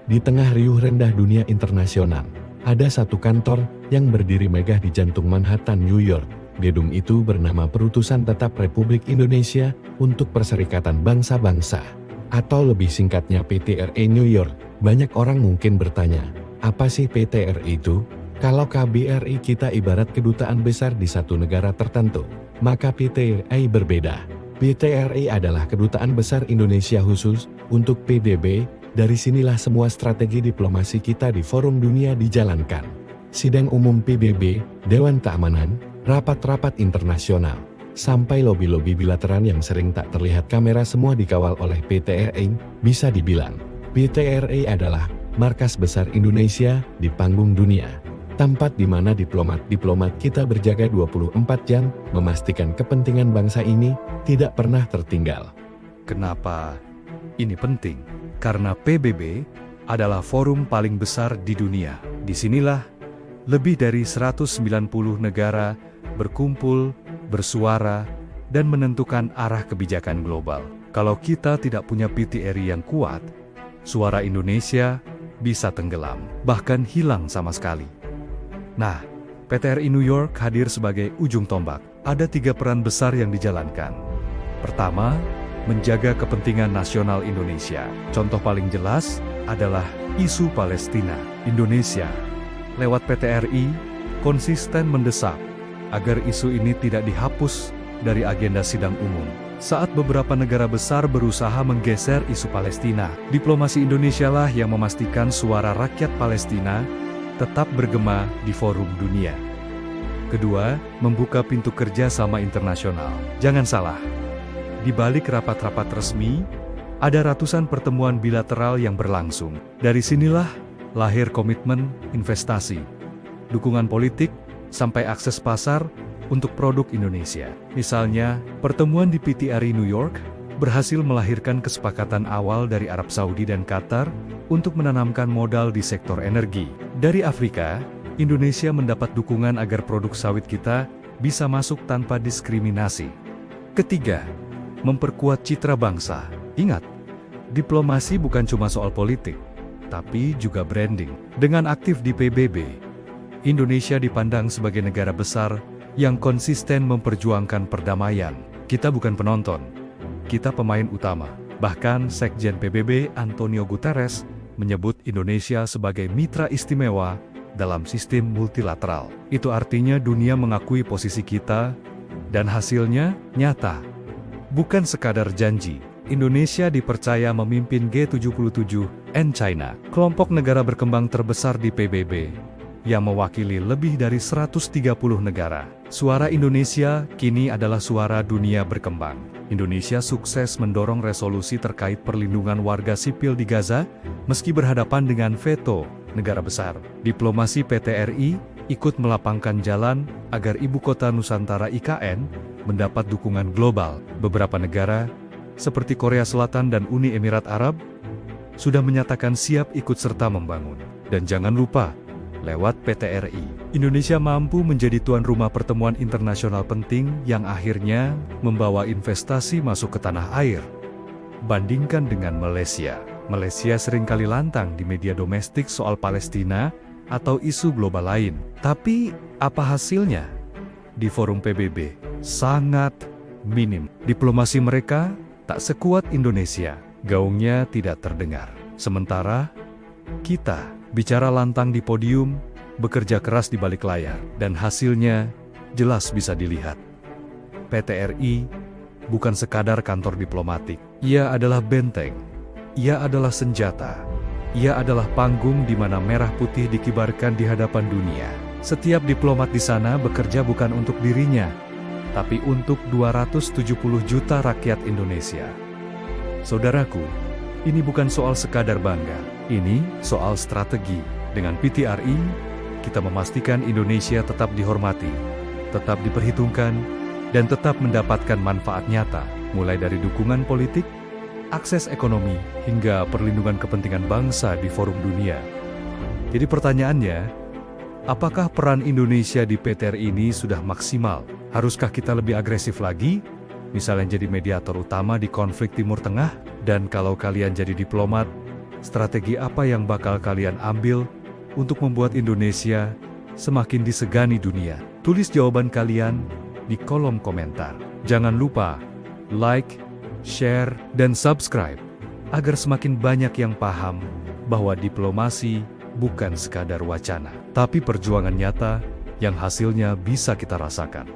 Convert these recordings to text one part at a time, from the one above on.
Di tengah riuh rendah dunia internasional, ada satu kantor yang berdiri megah di jantung Manhattan, New York. Gedung itu bernama Perutusan Tetap Republik Indonesia untuk Perserikatan Bangsa-Bangsa, atau lebih singkatnya PT.RI New York. Banyak orang mungkin bertanya, apa sih PT.RI itu? Kalau KBRI kita ibarat kedutaan besar di satu negara tertentu, maka PT.RI berbeda. PT.RI adalah kedutaan besar Indonesia khusus untuk PBB. Dari sinilah semua strategi diplomasi kita di forum dunia dijalankan. Sidang umum PBB, Dewan Keamanan, rapat-rapat internasional, sampai lobi-lobi bilateral yang sering tak terlihat kamera semua dikawal oleh PT.RI. Bisa dibilang, PT.RI adalah markas besar Indonesia di panggung dunia. Tempat di mana diplomat-diplomat kita berjaga 24 jam, memastikan kepentingan bangsa ini tidak pernah tertinggal. Kenapa ini penting? Karena PBB adalah forum paling besar di dunia. Disinilah lebih dari 190 negara berkumpul, bersuara, dan menentukan arah kebijakan global. Kalau kita tidak punya PT.RI yang kuat, suara Indonesia bisa tenggelam, bahkan hilang sama sekali. Nah, PT.RI New York hadir sebagai ujung tombak. Ada 3 peran besar yang dijalankan. Pertama, menjaga kepentingan nasional Indonesia. Contoh paling jelas adalah isu Palestina. Indonesia, lewat PT.RI, konsisten mendesak agar isu ini tidak dihapus dari agenda sidang umum. Saat beberapa negara besar berusaha menggeser isu Palestina, diplomasi Indonesia lah yang memastikan suara rakyat Palestina tetap bergema di forum dunia. Kedua, membuka pintu kerja sama internasional. Jangan salah, di balik rapat-rapat resmi, ada ratusan pertemuan bilateral yang berlangsung. Dari sinilah lahir komitmen investasi, dukungan politik, sampai akses pasar untuk produk Indonesia. Misalnya, pertemuan di PT.RI New York berhasil melahirkan kesepakatan awal dari Arab Saudi dan Qatar untuk menanamkan modal di sektor energi. Dari Afrika, Indonesia mendapat dukungan agar produk sawit kita bisa masuk tanpa diskriminasi. Ketiga, memperkuat citra bangsa. Ingat, diplomasi bukan cuma soal politik, tapi juga branding. Dengan aktif di PBB, Indonesia dipandang sebagai negara besar yang konsisten memperjuangkan perdamaian. Kita bukan penonton, kita pemain utama. Bahkan Sekjen PBB Antonio Guterres menyebut Indonesia sebagai mitra istimewa dalam sistem multilateral. Itu artinya dunia mengakui posisi kita, dan hasilnya nyata. Bukan sekadar janji, Indonesia dipercaya memimpin G77 and China, kelompok negara berkembang terbesar di PBB, yang mewakili lebih dari 130 negara. Suara Indonesia kini adalah suara dunia berkembang. Indonesia sukses mendorong resolusi terkait perlindungan warga sipil di Gaza, meski berhadapan dengan veto negara besar. Diplomasi PT.RI ikut melapangkan jalan agar Ibu Kota Nusantara IKN mendapat dukungan global. Beberapa negara, seperti Korea Selatan dan Uni Emirat Arab, sudah menyatakan siap ikut serta membangun. Dan jangan lupa, lewat PT.RI, Indonesia mampu menjadi tuan rumah pertemuan internasional penting yang akhirnya membawa investasi masuk ke tanah air. Bandingkan dengan Malaysia. Malaysia seringkali lantang di media domestik soal Palestina atau isu global lain. Tapi, apa hasilnya? Di forum PBB, sangat minim. Diplomasi mereka tak sekuat Indonesia. Gaungnya tidak terdengar. Sementara, kita bicara lantang di podium, bekerja keras di balik layar, dan hasilnya jelas bisa dilihat. PT.RI bukan sekadar kantor diplomatik. Ia adalah benteng. Ia adalah senjata. Ia adalah panggung di mana merah putih dikibarkan di hadapan dunia. Setiap diplomat di sana bekerja bukan untuk dirinya, tapi untuk 270 juta rakyat Indonesia. Saudaraku, ini bukan soal sekadar bangga. Ini soal strategi. Dengan PT.RI, kita memastikan Indonesia tetap dihormati, tetap diperhitungkan, dan tetap mendapatkan manfaat nyata, mulai dari dukungan politik, akses ekonomi, hingga perlindungan kepentingan bangsa di forum dunia. Jadi pertanyaannya, apakah peran Indonesia di PT.RI ini sudah maksimal? Haruskah kita lebih agresif lagi? Misalnya jadi mediator utama di konflik Timur Tengah? Dan kalau kalian jadi diplomat, Strategi apa yang bakal kalian ambil untuk membuat Indonesia semakin disegani dunia? Tulis jawaban kalian di kolom komentar. Jangan lupa like, share, dan subscribe agar semakin banyak yang paham bahwa diplomasi bukan sekadar wacana, tapi perjuangan nyata yang hasilnya bisa kita rasakan.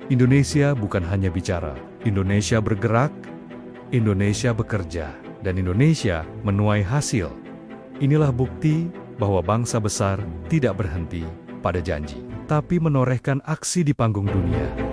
Indonesia bukan hanya bicara, Indonesia bergerak, Indonesia bekerja, dan Indonesia menuai hasil. Inilah bukti bahwa bangsa besar tidak berhenti pada janji, tapi menorehkan aksi di panggung dunia.